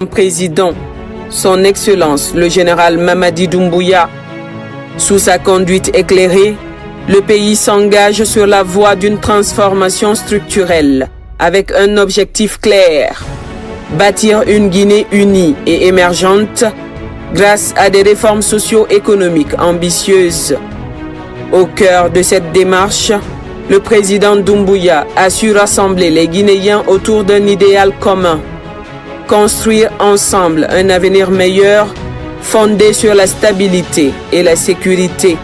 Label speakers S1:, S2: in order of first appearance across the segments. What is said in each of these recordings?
S1: Président, son Excellence le général Mamadi Doumbouya. Sous sa conduite éclairée, le pays s'engage sur la voie d'une transformation structurelle avec un objectif clair: bâtir une Guinée unie et émergente grâce à des réformes socio-économiques ambitieuses. Au cœur de cette démarche, le président Doumbouya a su rassembler les Guinéens autour d'un idéal commun: construire ensemble un avenir meilleur fondé sur la stabilité et la sécurité.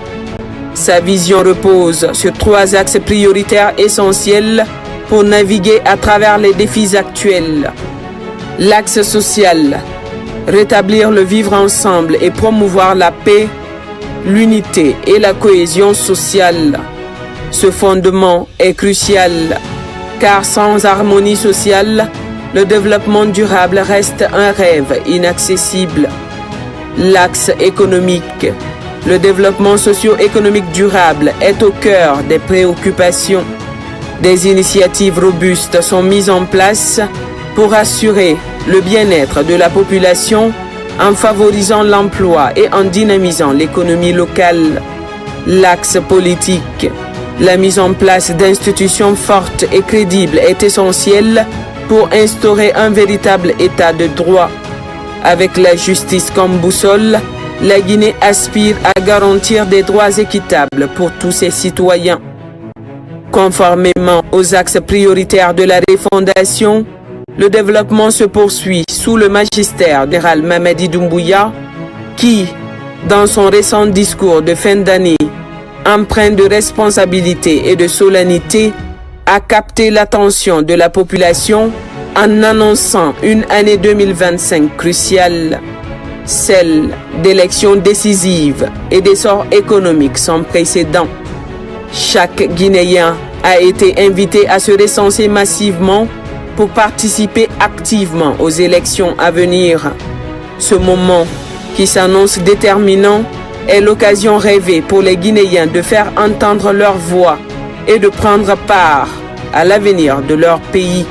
S1: Sa vision repose sur 3 axes prioritaires essentiels pour naviguer à travers les défis actuels. L'axe social: rétablir le vivre ensemble et promouvoir la paix, l'unité et la cohésion sociale. Ce fondement est crucial, car sans harmonie sociale, le développement durable reste un rêve inaccessible. L'axe économique: le développement socio-économique durable est au cœur des préoccupations. Des initiatives robustes sont mises en place pour assurer le bien-être de la population en favorisant l'emploi et en dynamisant l'économie locale. L'axe politique: la mise en place d'institutions fortes et crédibles est essentielle pour instaurer un véritable état de droit. Avec la justice comme boussole, la Guinée aspire à garantir des droits équitables pour tous ses citoyens. Conformément aux axes prioritaires de la refondation, le développement se poursuit sous le magistère du général Mamadi Doumbouya, qui, dans son récent discours de fin d'année, empreint de responsabilité et de solennité, a capté l'attention de la population en annonçant une année 2025 cruciale. Celle d'élections décisives et d'essor économique sans précédent. Chaque Guinéen a été invité à se recenser massivement pour participer activement aux élections à venir. Ce moment, qui s'annonce déterminant, est l'occasion rêvée pour les Guinéens de faire entendre leur voix et de prendre part à l'avenir de leur pays.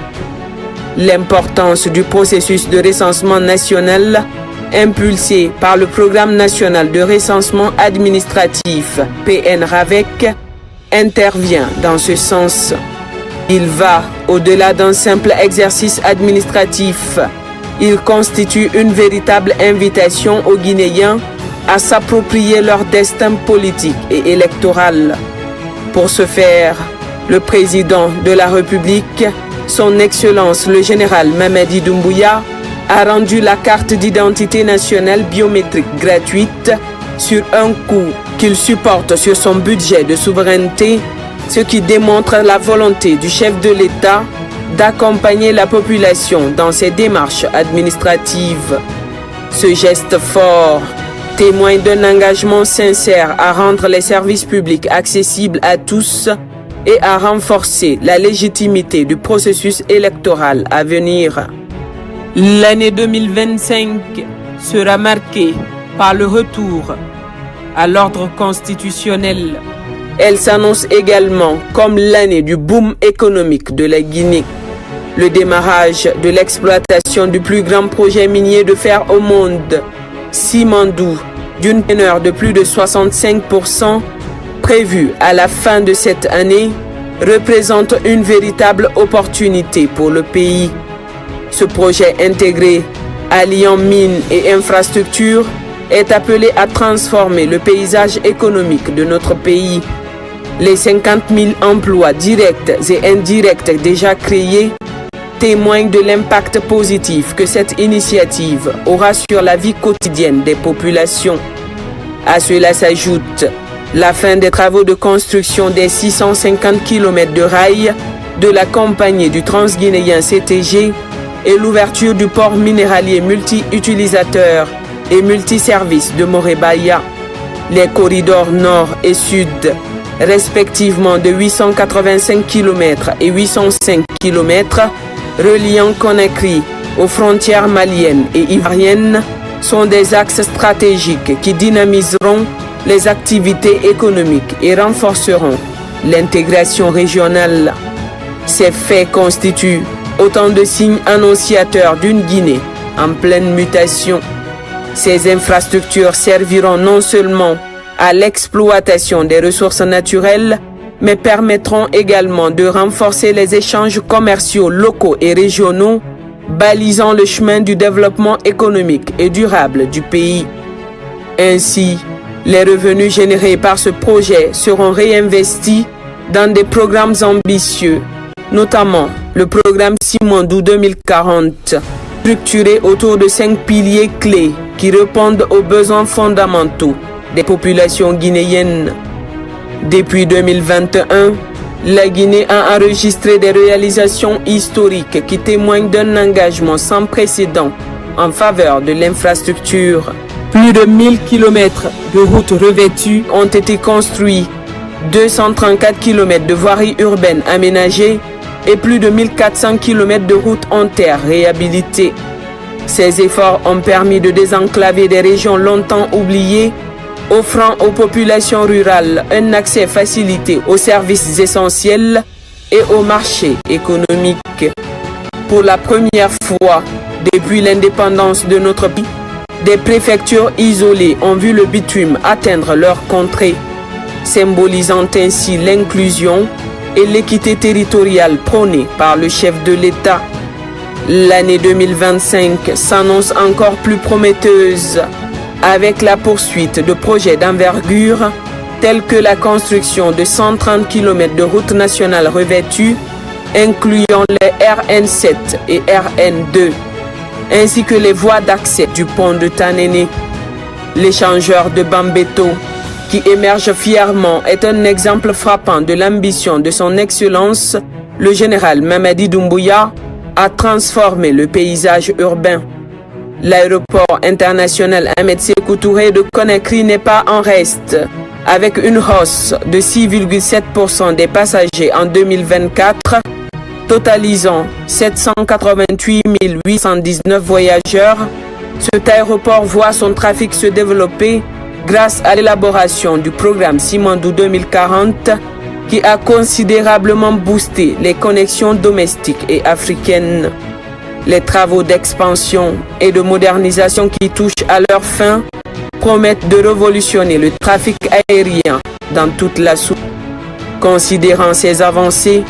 S1: L'importance du processus de recensement national, impulsé par le Programme national de recensement administratif PNRAVEC, intervient dans ce sens. Il va au-delà d'un simple exercice administratif. Il constitue une véritable invitation aux Guinéens à s'approprier leur destin politique et électoral. Pour ce faire, le président de la République, son Excellence le général Mamadi Doumbouya, a rendu la carte d'identité nationale biométrique gratuite sur un coût qu'il supporte sur son budget de souveraineté, ce qui démontre la volonté du chef de l'État d'accompagner la population dans ses démarches administratives. Ce geste fort témoigne d'un engagement sincère à rendre les services publics accessibles à tous et à renforcer la légitimité du processus électoral à venir. L'année 2025 sera marquée par le retour à l'ordre constitutionnel. Elle s'annonce également comme l'année du boom économique de la Guinée. Le démarrage de l'exploitation du plus grand projet minier de fer au monde, Simandou, d'une teneur de plus de 65%, prévu à la fin de cette année, représente une véritable opportunité pour le pays. Ce projet intégré, alliant mines et infrastructures, est appelé à transformer le paysage économique de notre pays. Les 50 000 emplois directs et indirects déjà créés témoignent de l'impact positif que cette initiative aura sur la vie quotidienne des populations. À cela s'ajoute la fin des travaux de construction des 650 km de rails de la compagnie du Transguinéen CTG et l'ouverture du port minéralier multi-utilisateur et multiservices de Morebaya. Les corridors nord et sud, respectivement de 885 km et 805 km, reliant Conakry aux frontières maliennes et ivoiriennes, sont des axes stratégiques qui dynamiseront les activités économiques et renforceront l'intégration régionale. Ces faits constituent autant de signes annonciateurs d'une Guinée en pleine mutation. Ces infrastructures serviront non seulement à l'exploitation des ressources naturelles, mais permettront également de renforcer les échanges commerciaux locaux et régionaux, balisant le chemin du développement économique et durable du pays. Ainsi, les revenus générés par ce projet seront réinvestis dans des programmes ambitieux, notamment le programme Simandou 2040, structuré autour de 5 piliers clés qui répondent aux besoins fondamentaux des populations guinéennes. Depuis 2021, la Guinée a enregistré des réalisations historiques qui témoignent d'un engagement sans précédent en faveur de l'infrastructure. Plus de 1000 km de routes revêtues ont été construits, 234 km de voiries urbaines aménagées et plus de 1400 km de routes en terre réhabilitées. Ces efforts ont permis de désenclaver des régions longtemps oubliées, offrant aux populations rurales un accès facilité aux services essentiels et aux marchés économiques. Pour la première fois depuis l'indépendance de notre pays, des préfectures isolées ont vu le bitume atteindre leur contrée, symbolisant ainsi l'inclusion et l'équité territoriale prônée par le chef de l'État. L'année 2025 s'annonce encore plus prometteuse, avec la poursuite de projets d'envergure tels que la construction de 130 km de routes nationales revêtues, incluant les RN7 et RN2, ainsi que les voies d'accès du pont de Tanéné. L'échangeur de Bambeto, qui émerge fièrement, est un exemple frappant de l'ambition de son Excellence, le général Mamadi Doumbouya, à transformer le paysage urbain. L'aéroport international Ahmed Sékou Touré de Conakry n'est pas en reste, avec une hausse de 6,7% des passagers en 2024, totalisant 788 819 voyageurs. Cet aéroport voit son trafic se développer grâce à l'élaboration du programme Simandou 2040 qui a considérablement boosté les connexions domestiques et africaines. Les travaux d'expansion et de modernisation qui touchent à leur fin promettent de révolutionner le trafic aérien dans toute la sous. Considérant ces avancées,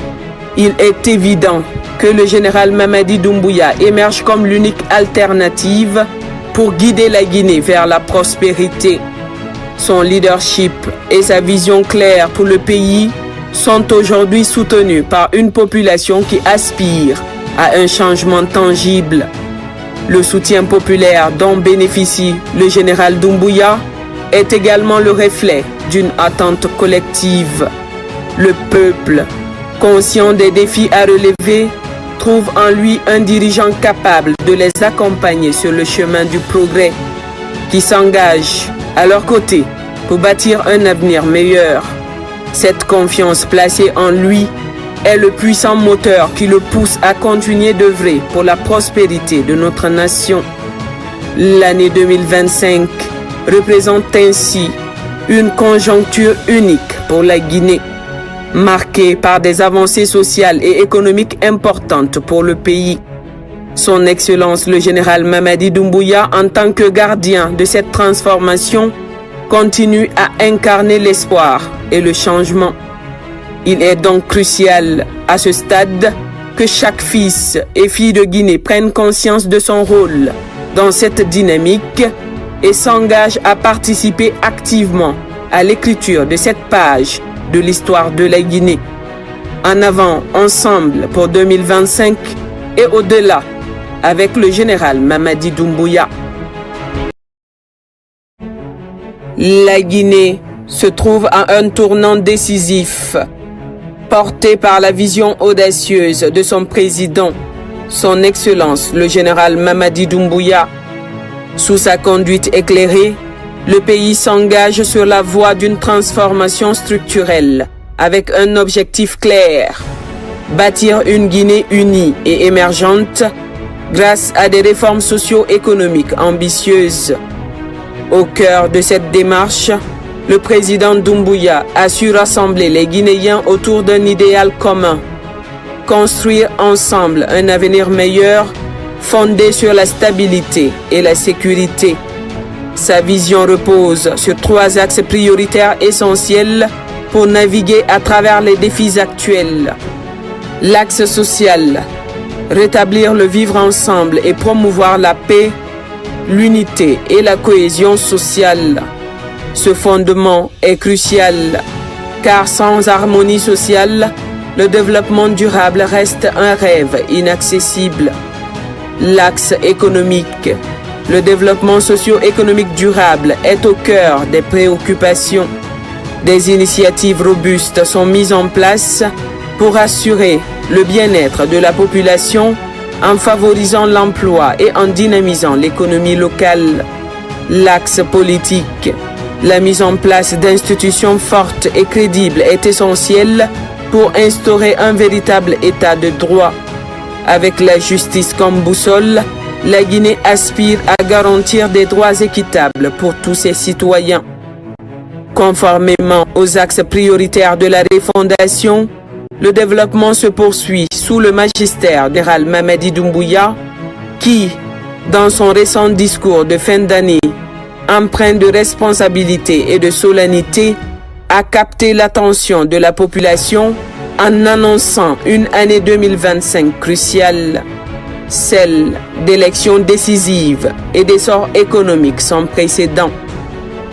S1: il est évident que le général Mamadi Doumbouya émerge comme l'unique alternative pour guider la Guinée vers la prospérité. Son leadership et sa vision claire pour le pays sont aujourd'hui soutenus par une population qui aspire à un changement tangible. Le soutien populaire dont bénéficie le général Doumbouya est également le reflet d'une attente collective. Le peuple, conscient des défis à relever, trouve en lui un dirigeant capable de les accompagner sur le chemin du progrès, qui s'engage à leur côté pour bâtir un avenir meilleur. Cette confiance placée en lui est le puissant moteur qui le pousse à continuer d'œuvrer pour la prospérité de notre nation. L'année 2025 représente ainsi une conjoncture unique pour la Guinée, marquée par des avancées sociales et économiques importantes pour le pays. Son Excellence le général Mamadi Doumbouya, en tant que gardien de cette transformation, continue à incarner l'espoir et le changement. Il est donc crucial à ce stade que chaque fils et fille de Guinée prenne conscience de son rôle dans cette dynamique et s'engage à participer activement à l'écriture de cette page de l'histoire de la Guinée. En avant, ensemble pour 2025 et au-delà, avec le général Mamadi Doumbouya. La Guinée se trouve à un tournant décisif, porté par la vision audacieuse de son président, son Excellence le général Mamadi Doumbouya. Sous sa conduite éclairée, le pays s'engage sur la voie d'une transformation structurelle avec un objectif clair: bâtir une Guinée unie et émergente grâce à des réformes socio-économiques ambitieuses. Au cœur de cette démarche, le président Doumbouya a su rassembler les Guinéens autour d'un idéal commun: construire ensemble un avenir meilleur fondée sur la stabilité et la sécurité. Sa vision repose sur 3 axes prioritaires essentiels pour naviguer à travers les défis actuels. L'axe social, rétablir le vivre ensemble et promouvoir la paix, l'unité et la cohésion sociale. Ce fondement est crucial, car sans harmonie sociale, le développement durable reste un rêve inaccessible. L'axe économique, le développement socio-économique durable est au cœur des préoccupations. Des initiatives robustes sont mises en place pour assurer le bien-être de la population en favorisant l'emploi et en dynamisant l'économie locale. L'axe politique, la mise en place d'institutions fortes et crédibles est essentielle pour instaurer un véritable état de droit. Avec la justice comme boussole, la Guinée aspire à garantir des droits équitables pour tous ses citoyens. Conformément aux axes prioritaires de la refondation, le développement se poursuit sous le magistère du général Mamadi Doumbouya, qui, dans son récent discours de fin d'année, empreint de responsabilité et de solennité, a capté l'attention de la population en annonçant une année 2025 cruciale. Celle d'élections décisives et d'essor économique sans précédent.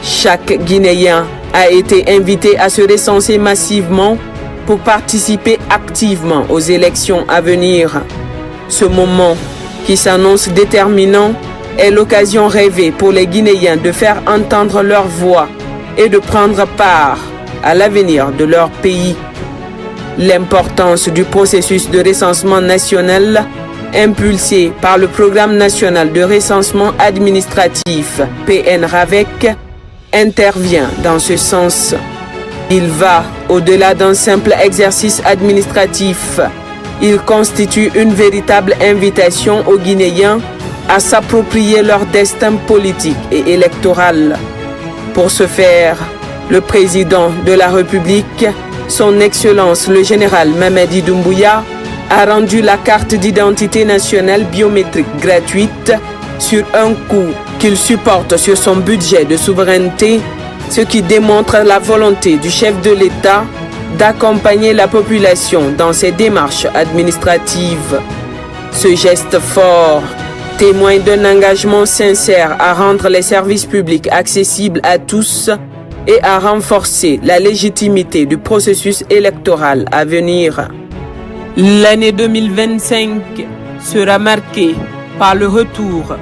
S1: Chaque Guinéen a été invité à se recenser massivement pour participer activement aux élections à venir. Ce moment, qui s'annonce déterminant, est l'occasion rêvée pour les Guinéens de faire entendre leur voix et de prendre part à l'avenir de leur pays. L'importance du processus de recensement national impulsé par le Programme national de recensement administratif PNRAVEC intervient dans ce sens. Il va au-delà d'un simple exercice administratif. Il constitue une véritable invitation aux Guinéens à s'approprier leur destin politique et électoral. Pour ce faire, le président de la République, son Excellence le général Mamadi Doumbouya, a rendu la carte d'identité nationale biométrique gratuite sur un coût qu'il supporte sur son budget de souveraineté, ce qui démontre la volonté du chef de l'État d'accompagner la population dans ses démarches administratives. Ce geste fort témoigne d'un engagement sincère à rendre les services publics accessibles à tous et à renforcer la légitimité du processus électoral à venir. L'année 2025 sera marquée par le retour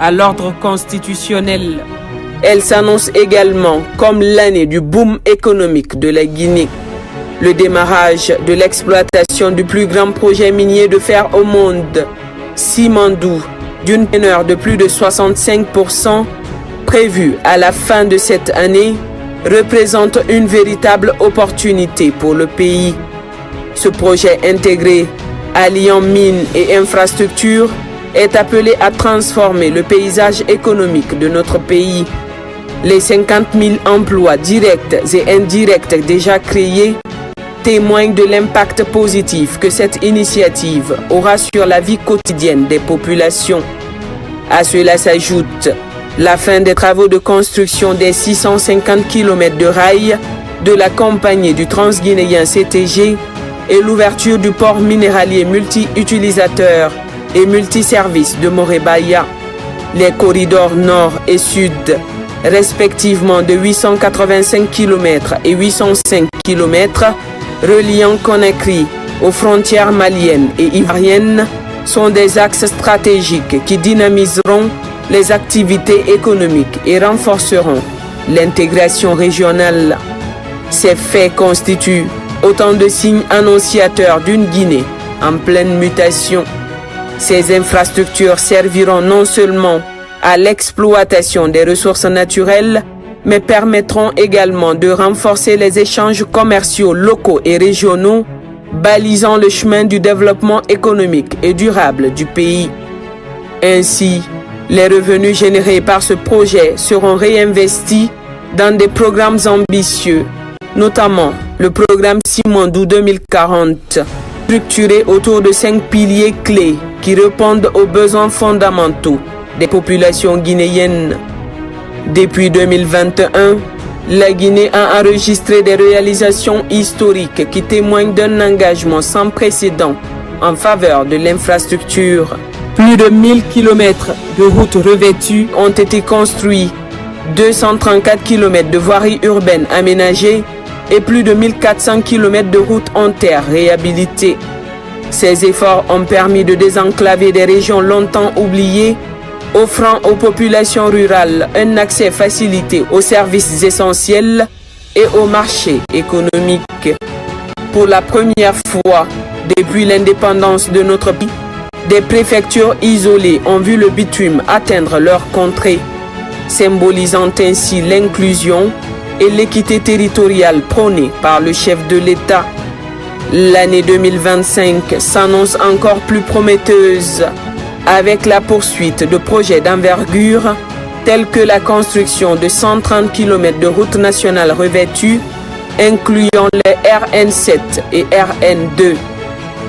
S1: à l'ordre constitutionnel. Elle s'annonce également comme l'année du boom économique de la Guinée. Le démarrage de l'exploitation du plus grand projet minier de fer au monde, Simandou, d'une teneur de plus de 65%, prévu à la fin de cette année, représente une véritable opportunité pour le pays. Ce projet intégré, alliant mines et infrastructures, est appelé à transformer le paysage économique de notre pays. Les 50 000 emplois directs et indirects déjà créés témoignent de l'impact positif que cette initiative aura sur la vie quotidienne des populations. À cela s'ajoute la fin des travaux de construction des 650 km de rails de la compagnie du Transguinéen CTG et l'ouverture du port minéralier multi-utilisateur et multiservices de Morebaya. Les corridors nord et sud, respectivement de 885 km et 805 km, reliant Conakry aux frontières maliennes et ivoiriennes, sont des axes stratégiques qui dynamiseront les activités économiques et renforceront l'intégration régionale. Ces faits constituent autant de signes annonciateurs d'une Guinée en pleine mutation. Ces infrastructures serviront non seulement à l'exploitation des ressources naturelles, mais permettront également de renforcer les échanges commerciaux locaux et régionaux, balisant le chemin du développement économique et durable du pays. Ainsi, les revenus générés par ce projet seront réinvestis dans des programmes ambitieux, notamment le programme Simandou 2040, structuré autour de 5 piliers clés qui répondent aux besoins fondamentaux des populations guinéennes. Depuis 2021, la Guinée a enregistré des réalisations historiques qui témoignent d'un engagement sans précédent en faveur de l'infrastructure. Plus de 1000 km de routes revêtues ont été construits, 234 km de voiries urbaines aménagées et plus de 1400 km de routes en terre réhabilitées. Ces efforts ont permis de désenclaver des régions longtemps oubliées, offrant aux populations rurales un accès facilité aux services essentiels et aux marchés économiques. Pour la première fois depuis l'indépendance de notre pays, des préfectures isolées ont vu le bitume atteindre leur contrée, symbolisant ainsi l'inclusion et l'équité territoriale prônée par le chef de l'État. L'année 2025 s'annonce encore plus prometteuse, avec la poursuite de projets d'envergure tels que la construction de 130 km de routes nationales revêtues, incluant les RN7 et RN2,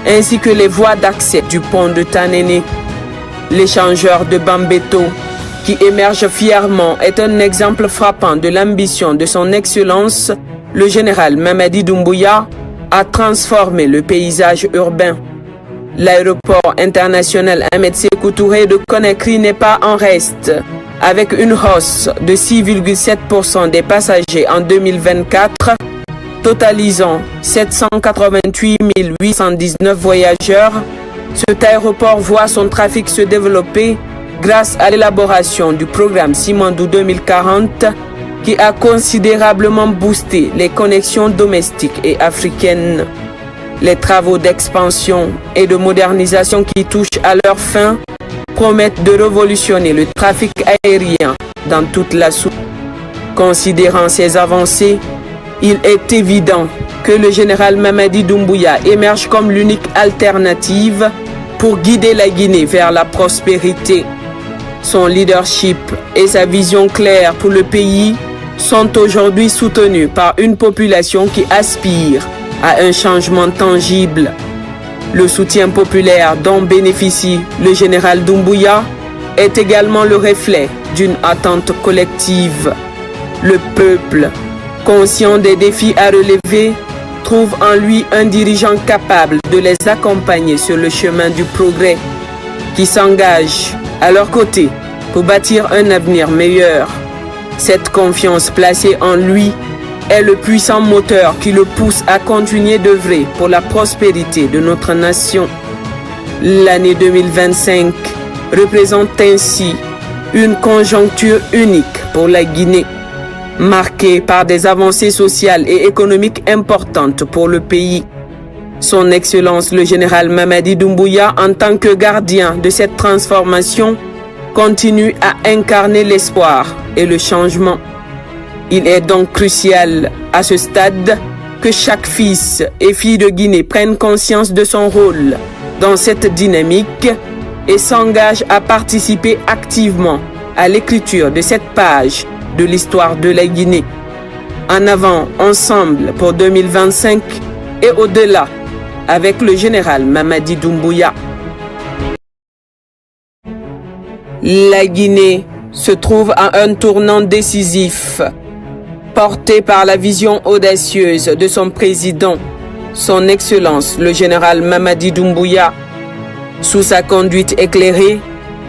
S1: ainsi que les voies d'accès du pont de Tanéné. L'échangeur de Bambeto, qui émerge fièrement, est un exemple frappant de l'ambition de son Excellence, le général Mamadi Doumbouya, à transformer le paysage urbain. L'aéroport international Ahmed Sékou Touré de Conakry n'est pas en reste, avec une hausse de 6,7% des passagers en 2024, totalisant 788 819 voyageurs. Cet aéroport voit son trafic se développer grâce à l'élaboration du programme Simandou 2040 qui a considérablement boosté les connexions domestiques et africaines. Les travaux d'expansion et de modernisation qui touchent à leur fin promettent de révolutionner le trafic aérien dans toute la sous. Considérant ces avancées, il est évident que le général Mamadi Doumbouya émerge comme l'unique alternative pour guider la Guinée vers la prospérité. Son leadership et sa vision claire pour le pays sont aujourd'hui soutenus par une population qui aspire à un changement tangible. Le soutien populaire dont bénéficie le général Doumbouya est également le reflet d'une attente collective. Le peuple, conscient des défis à relever, trouve en lui un dirigeant capable de les accompagner sur le chemin du progrès, qui s'engage à leur côté pour bâtir un avenir meilleur. Cette confiance placée en lui est le puissant moteur qui le pousse à continuer d'œuvrer pour la prospérité de notre nation. L'année 2025 représente ainsi une conjoncture unique pour la Guinée, marquée par des avancées sociales et économiques importantes pour le pays. Son Excellence le général Mamadi Doumbouya, en tant que gardien de cette transformation, continue à incarner l'espoir et le changement. Il est donc crucial à ce stade que chaque fils et fille de Guinée prenne conscience de son rôle dans cette dynamique et s'engage à participer activement à l'écriture de cette page de l'histoire de la Guinée. En avant, ensemble pour 2025 et au-delà, avec le général Mamadi Doumbouya. La Guinée se trouve à un tournant décisif, porté par la vision audacieuse de son président, son Excellence le général Mamadi Doumbouya. Sous sa conduite éclairée,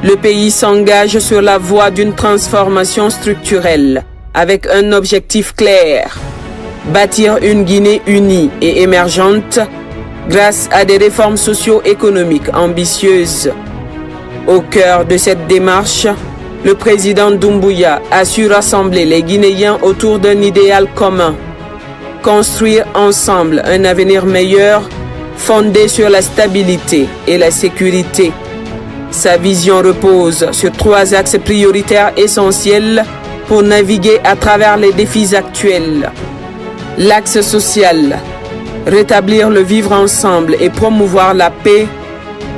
S1: le pays s'engage sur la voie d'une transformation structurelle avec un objectif clair: bâtir une Guinée unie et émergente grâce à des réformes socio-économiques ambitieuses. Au cœur de cette démarche, le président Doumbouya a su rassembler les Guinéens autour d'un idéal commun: construire ensemble un avenir meilleur fondé sur la stabilité et la sécurité. Sa vision repose sur 3 axes prioritaires essentiels pour naviguer à travers les défis actuels. L'axe social: rétablir le vivre ensemble et promouvoir la paix,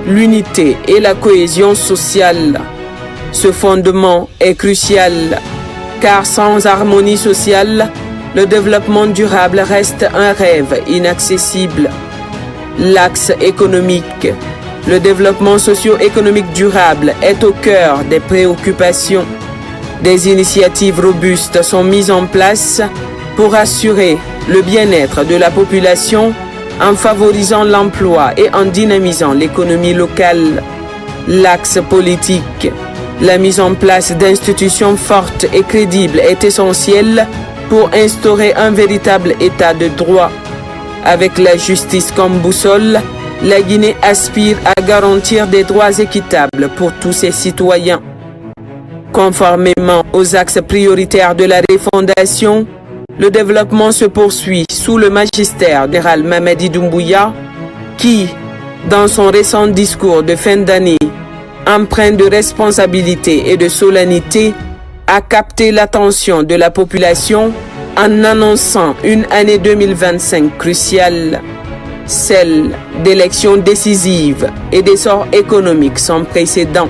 S1: l'unité et la cohésion sociale. Ce fondement est crucial, car sans harmonie sociale, le développement durable reste un rêve inaccessible. L'axe économique. Le développement socio-économique durable est au cœur des préoccupations. Des initiatives robustes sont mises en place pour assurer le bien-être de la population en favorisant l'emploi et en dynamisant l'économie locale. L'axe politique. La mise en place d'institutions fortes et crédibles est essentielle pour instaurer un véritable état de droit. Avec la justice comme boussole, la Guinée aspire à garantir des droits équitables pour tous ses citoyens. Conformément aux axes prioritaires de la refondation, le développement se poursuit sous le magistère général Mamadi Doumbouya, qui, dans son récent discours de fin d'année, empreint de responsabilité et de solennité, a capté l'attention de la population en annonçant une année 2025 cruciale. Celle d'élections décisives et d'essor économique sans précédent.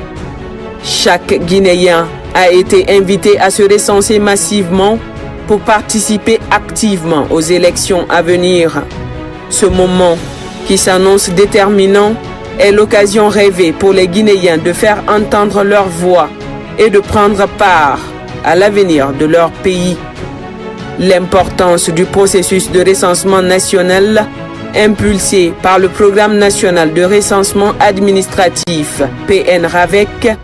S1: Chaque Guinéen a été invité à se recenser massivement pour participer activement aux élections à venir. Ce moment, qui s'annonce déterminant, est l'occasion rêvée pour les Guinéens de faire entendre leur voix et de prendre part à l'avenir de leur pays. L'importance du processus de recensement national, impulsé par le Programme national de recensement administratif PNRAVEC,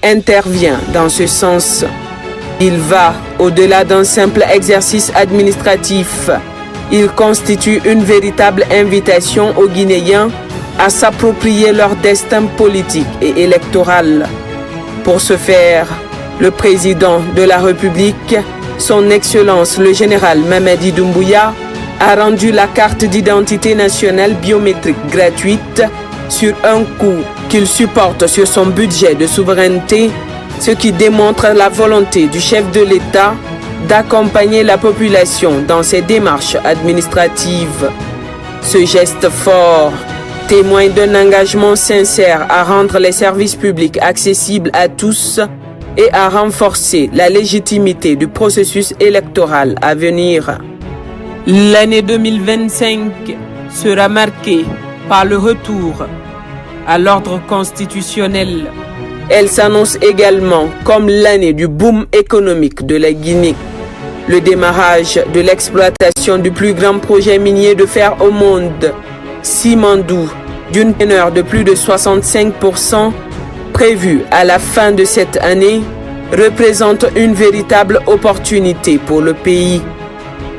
S1: intervient dans ce sens. Il va au-delà d'un simple exercice administratif. Il constitue une véritable invitation aux Guinéens à s'approprier leur destin politique et électoral. Pour ce faire, le président de la République, son Excellence le général Mamadi Doumbouya, a rendu la carte d'identité nationale biométrique gratuite sur un coût qu'il supporte sur son budget de souveraineté, ce qui démontre la volonté du chef de l'État d'accompagner la population dans ses démarches administratives. Ce geste fort témoigne d'un engagement sincère à rendre les services publics accessibles à tous et à renforcer la légitimité du processus électoral à venir. L'année 2025 sera marquée par le retour à l'ordre constitutionnel. Elle s'annonce également comme l'année du boom économique de la Guinée. Le démarrage de l'exploitation du plus grand projet minier de fer au monde, Simandou, d'une teneur de plus de 65%, prévu à la fin de cette année, représente une véritable opportunité pour le pays.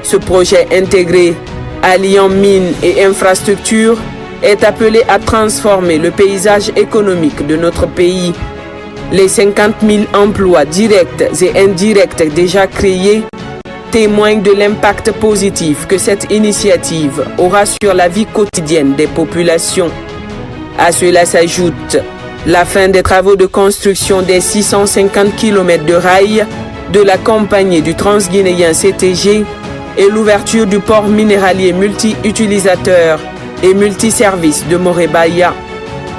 S1: Ce projet intégré, alliant mines et infrastructures, est appelé à transformer le paysage économique de notre pays. Les 50 000 emplois directs et indirects déjà créés témoignent de l'impact positif que cette initiative aura sur la vie quotidienne des populations. À cela s'ajoute la fin des travaux de construction des 650 km de rails de la compagnie du Transguinéen CTG et l'ouverture du port minéralier multi-utilisateur et multiservices de Morebaya.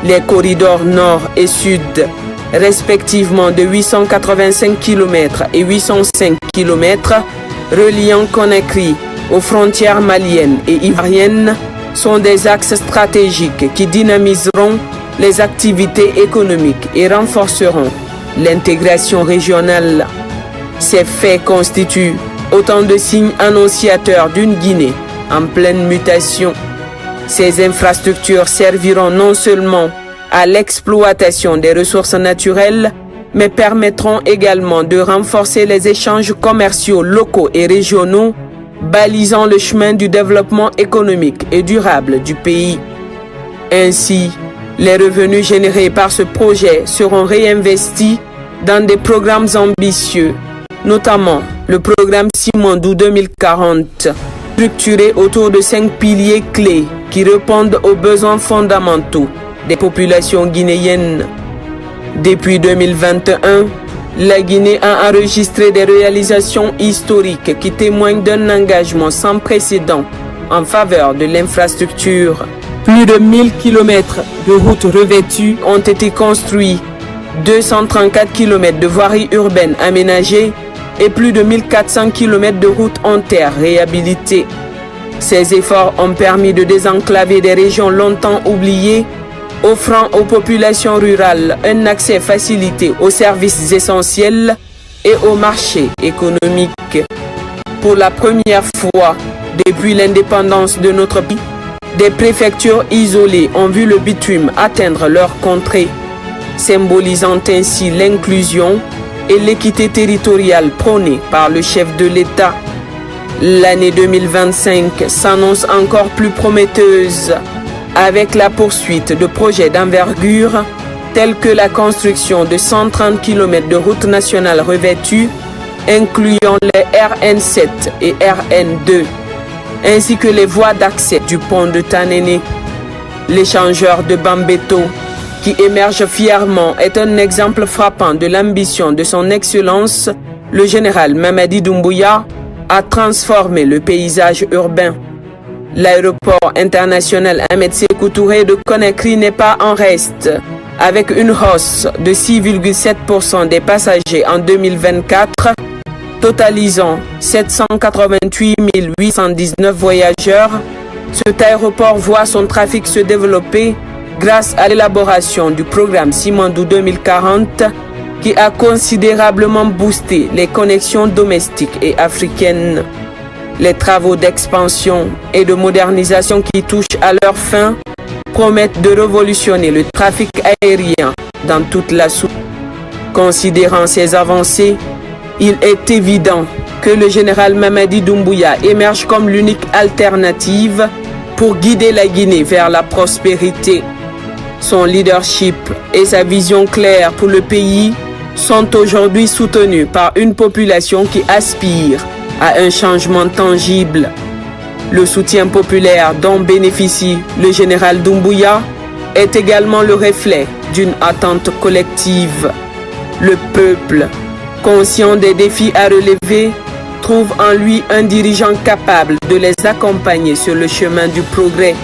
S1: Les corridors nord et sud, respectivement de 885 km et 805 km, reliant Conakry aux frontières maliennes et ivoiriennes, sont des axes stratégiques qui dynamiseront les activités économiques et renforceront l'intégration régionale. Ces faits constituent autant de signes annonciateurs d'une Guinée en pleine mutation. Ces infrastructures serviront non seulement à l'exploitation des ressources naturelles, mais permettront également de renforcer les échanges commerciaux locaux et régionaux, balisant le chemin du développement économique et durable du pays. Ainsi, les revenus générés par ce projet seront réinvestis dans des programmes ambitieux, notamment le programme Simandou 2040, structuré autour de 5 piliers clés qui répondent aux besoins fondamentaux des populations guinéennes. Depuis 2021, la Guinée a enregistré des réalisations historiques qui témoignent d'un engagement sans précédent en faveur de l'infrastructure. Plus de 1000 km de routes revêtues ont été construits, 234 km de voiries urbaines aménagées et plus de 1400 km de routes en terre réhabilitées. Ces efforts ont permis de désenclaver des régions longtemps oubliées, offrant aux populations rurales un accès facilité aux services essentiels et aux marchés économiques. Pour la première fois depuis l'indépendance de notre pays, des préfectures isolées ont vu le bitume atteindre leur contrée, symbolisant ainsi l'inclusion et l'équité territoriale prônée par le chef de l'État. L'année 2025 s'annonce encore plus prometteuse, avec la poursuite de projets d'envergure tels que la construction de 130 km de routes nationales revêtues, incluant les RN7 et RN2, ainsi que les voies d'accès du pont de Tanene. L'échangeur de Bambeto, qui émerge fièrement, est un exemple frappant de l'ambition de son Excellence, le général Mamadi Doumbouya, à transformer le paysage urbain. L'aéroport international Ahmed Sékou Touré de Conakry n'est pas en reste, avec une hausse de 6,7% des passagers en 2024, totalisant 788 819 voyageurs. Cet aéroport voit son trafic se développer grâce à l'élaboration du programme Simandou 2040 qui a considérablement boosté les connexions domestiques et africaines. Les travaux d'expansion et de modernisation qui touchent à leur fin promettent de révolutionner le trafic aérien dans toute la sous. Considérant ces avancées, il est évident que le général Mamadi Doumbouya émerge comme l'unique alternative pour guider la Guinée vers la prospérité. Son leadership et sa vision claire pour le pays sont aujourd'hui soutenus par une population qui aspire à un changement tangible. Le soutien populaire dont bénéficie le général Doumbouya est également le reflet d'une attente collective. Le peuple, conscient des défis à relever, trouve en lui un dirigeant capable de les accompagner sur le chemin du progrès,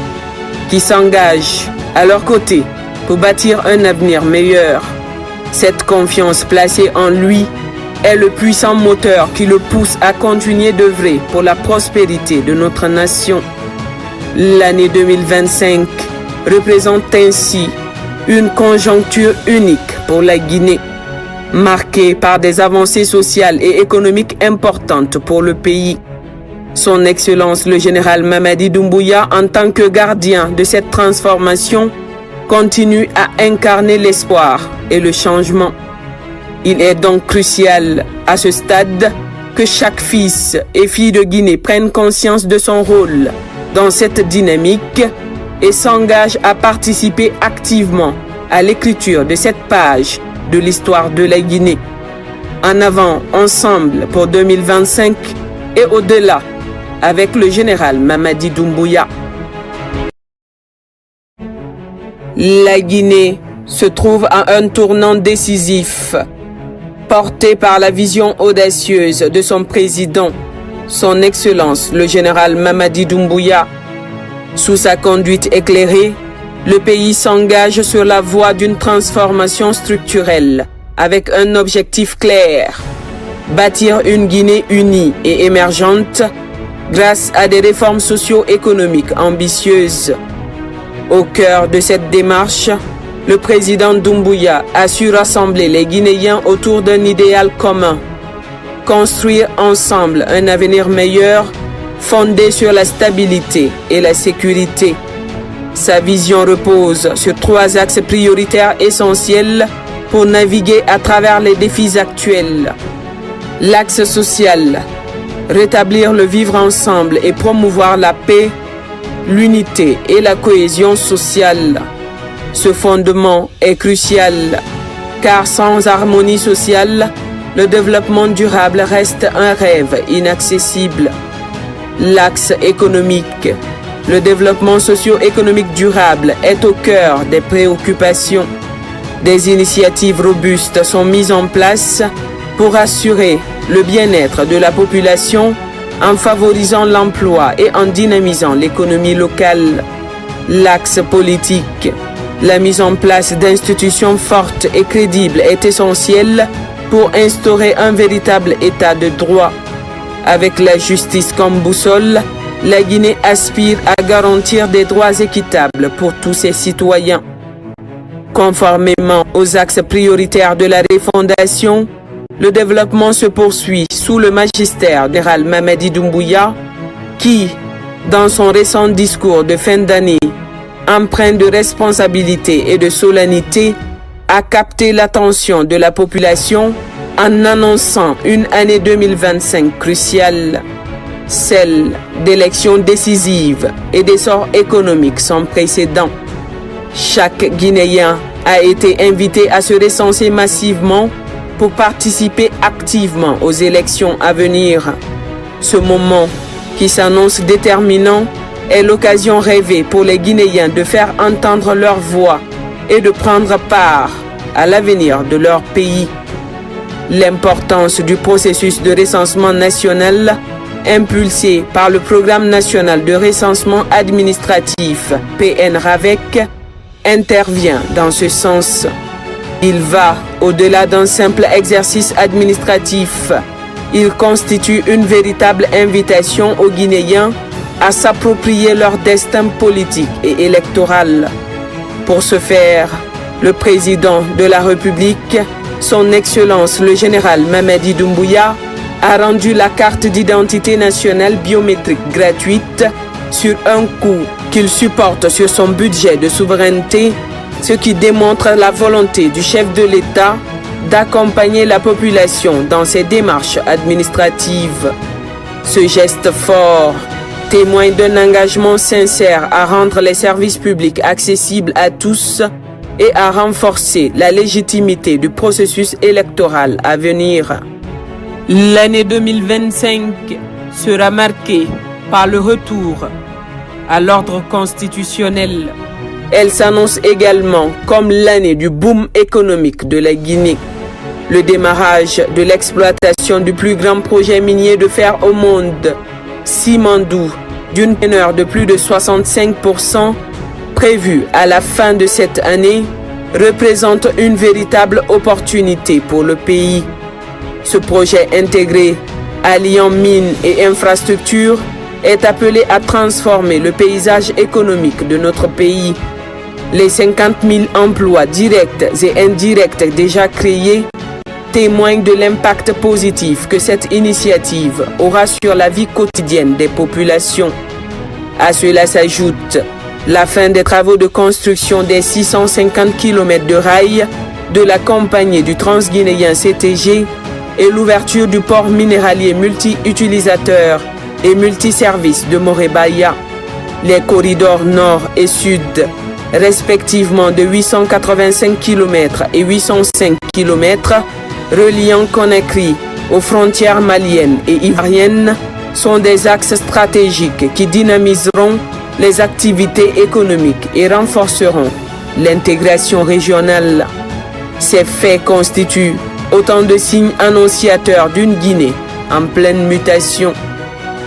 S1: qui s'engage à leur côté pour bâtir un avenir meilleur. Cette confiance placée en lui est le puissant moteur qui le pousse à continuer d'œuvrer pour la prospérité de notre nation. L'année 2025 représente ainsi une conjoncture unique pour la Guinée, marquée par des avancées sociales et économiques importantes pour le pays. Son Excellence le général Mamadi Doumbouya, en tant que gardien de cette transformation, continue à incarner l'espoir et le changement. Il est donc crucial à ce stade que chaque fils et fille de Guinée prenne conscience de son rôle dans cette dynamique et s'engage à participer activement à l'écriture de cette page de l'histoire de la Guinée. En avant, ensemble pour 2025 et au-delà, avec le général Mamadi Doumbouya. La Guinée se trouve à un tournant décisif, porté par la vision audacieuse de son président, son Excellence le général Mamadi Doumbouya. Sous sa conduite éclairée, le pays s'engage sur la voie d'une transformation structurelle avec un objectif clair: bâtir une Guinée unie et émergente grâce à des réformes socio-économiques ambitieuses. Au cœur de cette démarche, le président Doumbouya a su rassembler les Guinéens autour d'un idéal commun: construire ensemble un avenir meilleur fondé sur la stabilité et la sécurité. Sa vision repose sur 3 axes prioritaires essentiels pour naviguer à travers les défis actuels. L'axe social: rétablir le vivre ensemble et promouvoir la paix, l'unité et la cohésion sociale. Ce fondement est crucial, car sans harmonie sociale, le développement durable reste un rêve inaccessible. L'axe économique: le développement socio-économique durable est au cœur des préoccupations. Des initiatives robustes sont mises en place pour assurer le bien-être de la population en favorisant l'emploi et en dynamisant l'économie locale. L'axe politique: la mise en place d'institutions fortes et crédibles est essentielle pour instaurer un véritable état de droit. Avec la justice comme boussole, la Guinée aspire à garantir des droits équitables pour tous ses citoyens. Conformément aux axes prioritaires de la refondation, le développement se poursuit sous le magistère du général Mamadi Doumbouya qui, dans son récent discours de fin d'année, empreint de responsabilité et de solennité, a capté l'attention de la population en annonçant une année 2025 cruciale. Celle d'élections décisives et d'essor économique sans précédent. Chaque Guinéen a été invité à se recenser massivement pour participer activement aux élections à venir. Ce moment, qui s'annonce déterminant, est l'occasion rêvée pour les Guinéens de faire entendre leur voix et de prendre part à l'avenir de leur pays. L'importance du processus de recensement national impulsé par le Programme national de recensement administratif PNRAVEC intervient dans ce sens. Il va au-delà d'un simple exercice administratif. Il constitue une véritable invitation aux Guinéens à s'approprier leur destin politique et électoral. Pour ce faire, le président de la République, son Excellence le général Mamadi Doumbouya, a rendu la carte d'identité nationale biométrique gratuite sur un coût qu'il supporte sur son budget de souveraineté, ce qui démontre la volonté du chef de l'État d'accompagner la population dans ses démarches administratives. Ce geste fort témoigne d'un engagement sincère à rendre les services publics accessibles à tous et à renforcer la légitimité du processus électoral à venir. L'année 2025 sera marquée par le retour à l'ordre constitutionnel. Elle s'annonce également comme l'année du boom économique de la Guinée. Le démarrage de l'exploitation du plus grand projet minier de fer au monde, Simandou, d'une teneur de plus de 65%, prévu à la fin de cette année, représente une véritable opportunité pour le pays. Ce projet intégré, alliant mines et infrastructures, est appelé à transformer le paysage économique de notre pays. Les 50 000 emplois directs et indirects déjà créés témoignent de l'impact positif que cette initiative aura sur la vie quotidienne des populations. À cela s'ajoute la fin des travaux de construction des 650 km de rails de la compagnie du Transguinéen CTG et l'ouverture du port minéralier multi-utilisateur et multiservices de Morebaya. Les corridors nord et sud, respectivement de 885 km et 805 km, reliant Conakry aux frontières maliennes et ivoiriennes, sont des axes stratégiques qui dynamiseront les activités économiques et renforceront l'intégration régionale. Ces faits constituent autant de signes annonciateurs d'une Guinée en pleine mutation.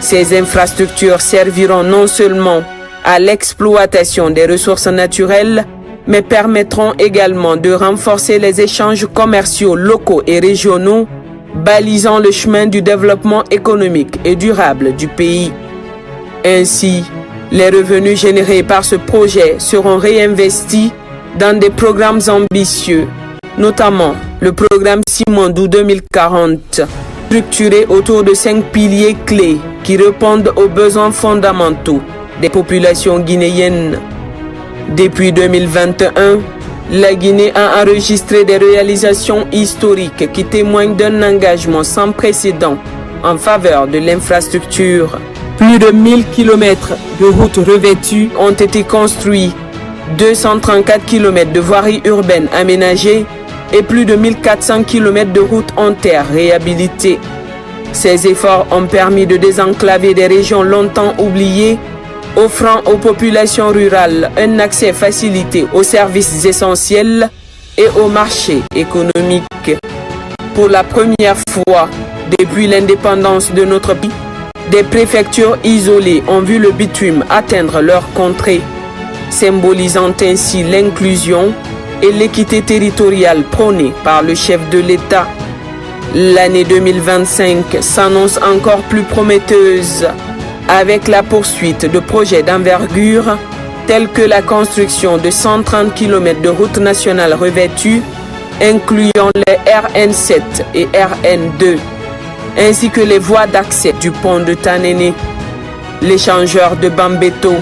S1: Ces infrastructures serviront non seulement à l'exploitation des ressources naturelles, mais permettront également de renforcer les échanges commerciaux locaux et régionaux, balisant le chemin du développement économique et durable du pays. Ainsi, les revenus générés par ce projet seront réinvestis dans des programmes ambitieux, notamment le programme Simandou 2040, structuré autour de 5 piliers clés qui répondent aux besoins fondamentaux des populations guinéennes. Depuis 2021, la Guinée a enregistré des réalisations historiques qui témoignent d'un engagement sans précédent en faveur de l'infrastructure. Plus de 1000 km de routes revêtues ont été construits, 234 km de voiries urbaines aménagées et plus de 1400 km de routes en terre réhabilitées. Ces efforts ont permis de désenclaver des régions longtemps oubliées, offrant aux populations rurales un accès facilité aux services essentiels et aux marchés économiques. Pour la première fois depuis l'indépendance de notre pays, des préfectures isolées ont vu le bitume atteindre leur contrée, symbolisant ainsi l'inclusion et l'équité territoriale prônée par le chef de l'État. L'année 2025 s'annonce encore plus prometteuse. avec la poursuite de projets d'envergure tels que la construction de 130 km de routes nationales revêtues, incluant les RN7 et RN2, ainsi que les voies d'accès du pont de Tanene. L'échangeur de Bambeto,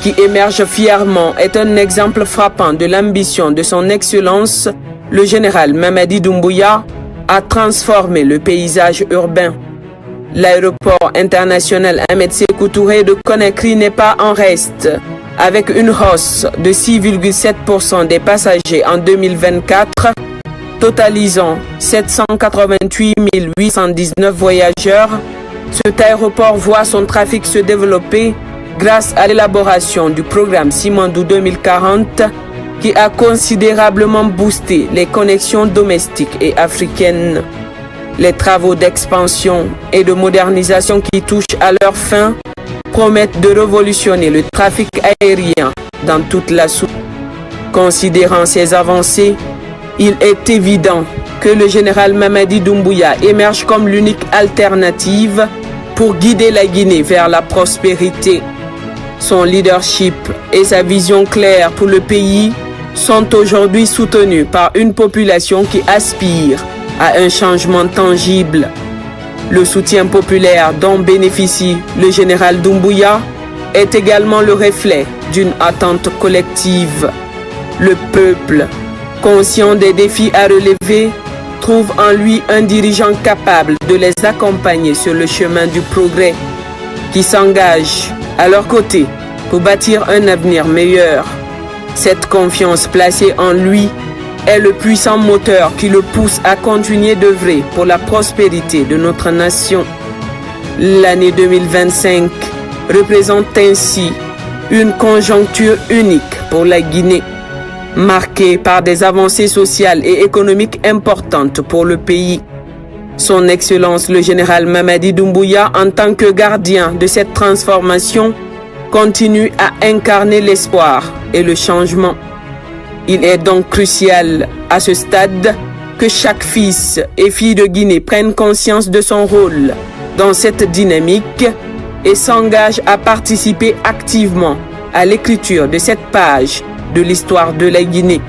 S1: qui émerge fièrement, est un exemple frappant de l'ambition de son Excellence, le général Mamadi Doumbouya, à transformer le paysage urbain. L'aéroport international Ahmed Sékou Touré de Conakry n'est pas en reste, avec une hausse de 6,7% des passagers en 2024, totalisant 788 819 voyageurs. Cet aéroport voit son trafic se développer grâce à l'élaboration du programme Simandou 2040 qui a considérablement boosté les connexions domestiques et africaines. Les travaux d'expansion et de modernisation qui touchent à leur fin promettent de révolutionner le trafic aérien dans toute la sous. Considérant ces avancées, il est évident que le général Mamadi Doumbouya émerge comme l'unique alternative pour guider la Guinée vers la prospérité. Son leadership et sa vision claire pour le pays sont aujourd'hui soutenus par une population qui aspire à un changement tangible. Le soutien populaire dont bénéficie le général Doumbouya est également le reflet d'une attente collective. Le peuple, conscient des défis à relever, trouve en lui un dirigeant capable de les accompagner sur le chemin du progrès, qui s'engage à leur côté pour bâtir un avenir meilleur. Cette confiance placée en lui est le puissant moteur qui le pousse à continuer d'œuvrer pour la prospérité de notre nation. L'année 2025 représente ainsi une conjoncture unique pour la Guinée, marquée par des avancées sociales et économiques importantes pour le pays. Son Excellence le général Mamadi Doumbouya, en tant que gardien de cette transformation, continue à incarner l'espoir et le changement. Il est donc crucial à ce stade que chaque fils et fille de Guinée prenne conscience de son rôle dans cette dynamique et s'engage à participer activement à l'écriture de cette page de l'histoire de la Guinée.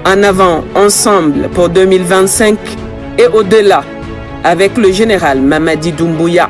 S1: En avant, ensemble pour 2025 et au-delà avec le général Mamadi Doumbouya.